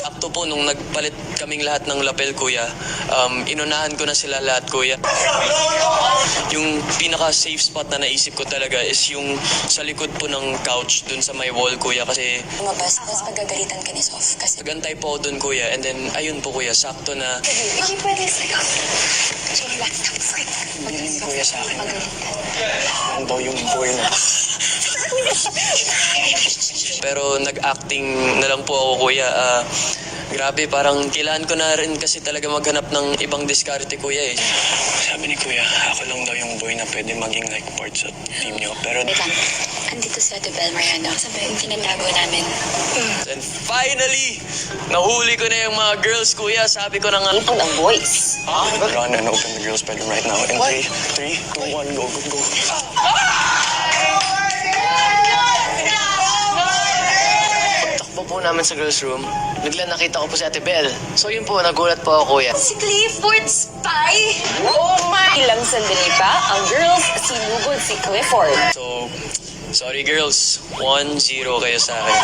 Akto po, nung nagpalit kaming lahat ng lapel, kuya, inunahan ko na sila lahat, kuya. Yung pinaka-safe spot na naisip ko talaga is yung sa likod po ng couch dun sa may wall, kuya, kasi Lumabas, tapos pagagalitan ka ni Sof kasi... nagantay po ako dun, kuya, and then ayun po, kuya, sakto na Hindi pwede sa'yo. Chila, freak. hindi kuya sa akin. Pagalitan. Ano daw yung boy na? Pero nag-acting na lang po ako, kuya. Grabe, parang kailangan ko na rin kasi talaga maghanap ng ibang diskarte, kuya, eh. Sabi ni kuya, ako lang daw yung boy na pwede maging like part sa team niyo. Pero... Wait lang. Andito si Ate Bel Mariano. Sabi, yung tinatago namin. And finally, nahuli ko na yung mga girls, kuya. Sabi ko na nga. Ito ng boys. Run and open the girls' bedroom right now. In 3, 2, 1, go, go, go. Takbo po namin sa girls' room. Bigla nakita ko po si Ate Bel. So yun po, nagulat po ako, kuya. Si Clifford Spy? Oh my! Ilang sandali pa, ang girls sinugod si Clifford. So, sorry girls. 1-0 kayo sa akin.